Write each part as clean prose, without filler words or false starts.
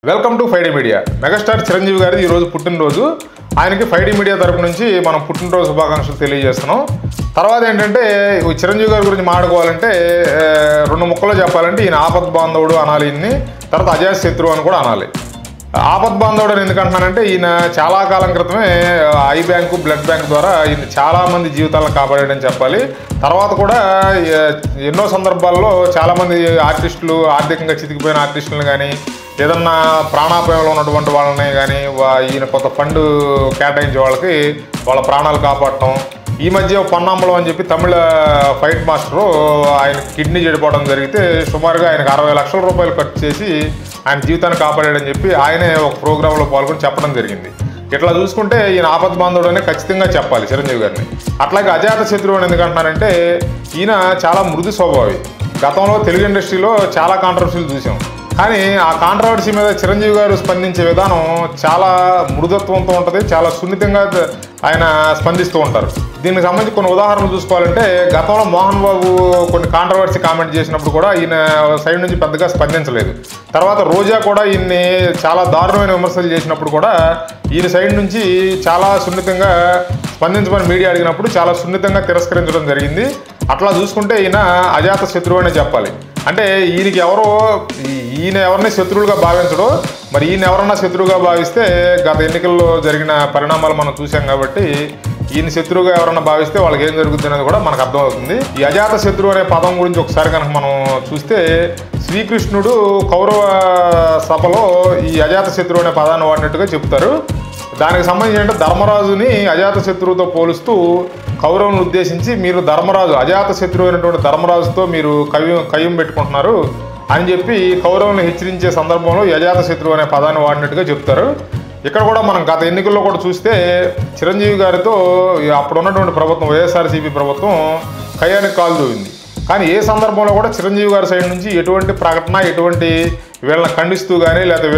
Welcome to 5D media. Megastar Chiranjeevi గారి ఈరోజు పుట్టినరోజు. ఆయనకి 5D మీడియా తరపు నుంచి మనం పుట్టినరోజు శుభాకాంక్షలు తెలియజేస్తున్నాం. తర్వాత ఏంటంటే చిరంజీవి గారి గురించి మాట్లాడుకోవాలంటే రెండు ముక్కలో చెప్పాలంటే ఈయన ఆపద్ బాంధవుడు అనాలి, ఈయన్ని తర్వాత అజాత శత్రువు అని కూడా అనాలి. ఆపద్ బాంధవుడు అని ఎందుకంటున్నానంటే ఈయన చాలా కాలం క్రితమే ఐ బ్యాంకు బ్లడ్ బ్యాంక్ ద్వారా ఈయన చాలామంది జీవితాలను కాపాడాడని చెప్పాలి. తర్వాత కూడా ఎన్నో సందర్భాల్లో చాలామంది ఆర్టిస్టులు ఆర్థికంగా చితికిపోయిన ఆర్టిస్టులను కానీ ఏదన్నా ప్రాణాపాయంలో ఉన్నటువంటి వాళ్ళని కానీ ఈయన కొంత ఫండ్ కేటాయించే వాళ్ళకి వాళ్ళ ప్రాణాలు కాపాడటం. ఈ మధ్య పన్నాంబలం అని చెప్పి తమిళ ఫైట్ మాస్టరు ఆయన కిడ్నీ చెడిపోవడం జరిగితే సుమారుగా ఆయనకు 60 లక్షల రూపాయలు ఖర్చు చేసి ఆయన జీవితాన్ని కాపాడాడని చెప్పి ఆయనే ఒక ప్రోగ్రాంలో పాల్గొని చెప్పడం జరిగింది. ఇట్లా చూసుకుంటే ఈయన ఆపద్ బాంధవుడు అనే ఖచ్చితంగా చెప్పాలి చిరంజీవి గారిని. అట్లాగే అజాత శత్రువు అని ఎందుకంటున్నారంటే ఈయన చాలా మృదు స్వభావి. గతంలో తెలుగు ఇండస్ట్రీలో చాలా కాంట్రవర్సీలు చూసాం, కానీ ఆ కాంట్రవర్సీ మీద చిరంజీవి గారు స్పందించే విధానం చాలా మృదుత్వంతో ఉంటుంది, చాలా సున్నితంగా ఆయన స్పందిస్తూ ఉంటారు. దీనికి సంబంధించి కొన్ని ఉదాహరణలు చూసుకోవాలంటే గతంలో మోహన్ బాబు కొన్ని కాంట్రవర్సీ కామెంట్ చేసినప్పుడు కూడా ఈయన సైడ్ నుంచి పెద్దగా స్పందించలేదు. తర్వాత రోజా కూడా ఈయన్ని చాలా దారుణమైన విమర్శలు చేసినప్పుడు కూడా ఈయన సైడ్ నుంచి చాలా సున్నితంగా స్పందించమని మీడియా అడిగినప్పుడు చాలా సున్నితంగా తిరస్కరించడం జరిగింది. అట్లా చూసుకుంటే ఈయన అజాత శత్రువు అనే చెప్పాలి. అంటే ఈయన ఎవరిని శత్రువులుగా భావించడో, మరి ఈయన ఎవరన్నా శత్రువుగా భావిస్తే గత ఎన్నికల్లో జరిగిన పరిణామాలు మనం చూసాం కాబట్టి ఈయన శత్రువుగా ఎవరన్నా భావిస్తే వాళ్ళకి ఏం జరుగుతుంది అనేది కూడా మనకు అర్థమవుతుంది. ఈ అజాత శత్రువు అనే పదం గురించి ఒకసారి కనుక మనం చూస్తే శ్రీకృష్ణుడు కౌరవ సభలో ఈ అజాత శత్రువు అనే పదాన్ని వాడినట్టుగా చెప్తారు. దానికి సంబంధించి అంటే ధర్మరాజుని అజాత శత్రువుతో పోలుస్తూ కౌరవులను ఉద్దేశించి మీరు ధర్మరాజు అజాత శత్రువు అయినటువంటి ధర్మరాజుతో మీరు కయ్యం పెట్టుకుంటున్నారు అని చెప్పి కౌరవులను హెచ్చరించే సందర్భంలో అజాత శత్రువు అనే పదాన్ని వాడినట్టుగా చెప్తారు. ఇక్కడ కూడా మనం గత ఎన్నికల్లో కూడా చూస్తే చిరంజీవి గారితో అప్పుడు ఉన్నటువంటి ప్రభుత్వం వైఎస్ఆర్సీపీ ప్రభుత్వం కయ్యానికి కాలు దూవింది. కానీ ఏ సందర్భంలో కూడా చిరంజీవి గారి సైడ్ నుంచి ఎటువంటి ప్రకటన, ఎటువంటి వీళ్ళని ఖండిస్తూ కానీ లేకపోతే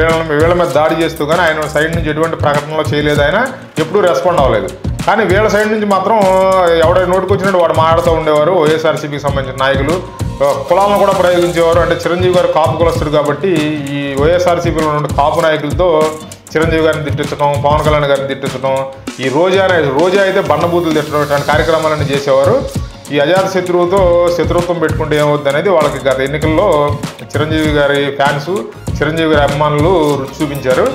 వీళ్ళ మీద దాడి చేస్తూ కానీ ఆయన సైడ్ నుంచి ఎటువంటి ప్రకటనలో చేయలేదు, ఆయన ఎప్పుడూ రెస్పాండ్ అవ్వలేదు. కానీ వీళ్ళ సైడ్ నుంచి మాత్రం ఎవడైనా నోటికి వచ్చినట్టు వాడు మాట్లాడుతూ ఉండేవారు. వైఎస్ఆర్సీపీకి సంబంధించిన నాయకులు కులాలను కూడా ప్రయోగించేవారు. అంటే చిరంజీవి గారు కాపు కులస్తుడు కాబట్టి ఈ వైఎస్ఆర్సీపీలో ఉన్న కాపు నాయకులతో చిరంజీవి గారిని తిట్టించడం, పవన్ కళ్యాణ్ గారిని తిట్టించడం, ఈ రోజా అయితే బండబూతులు తిట్టడం ఇట్లాంటి కార్యక్రమాలన్నీ చేసేవారు. ఈ అజాత శత్రువుతో శత్రుత్వం పెట్టుకుంటే ఏమవుద్ది అనేది వాళ్ళకి గత ఎన్నికల్లో చిరంజీవి గారి ఫ్యాన్స్, చిరంజీవి గారి అభిమానులు రుచి చూపించారు.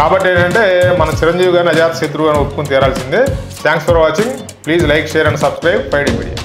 కాబట్టి ఏంటంటే మన చిరంజీవి గారిని అజాత శత్రువు అని ఒప్పుకుని తీరాల్సిందే. Thanks for watching. Please like, share and subscribe 5D media.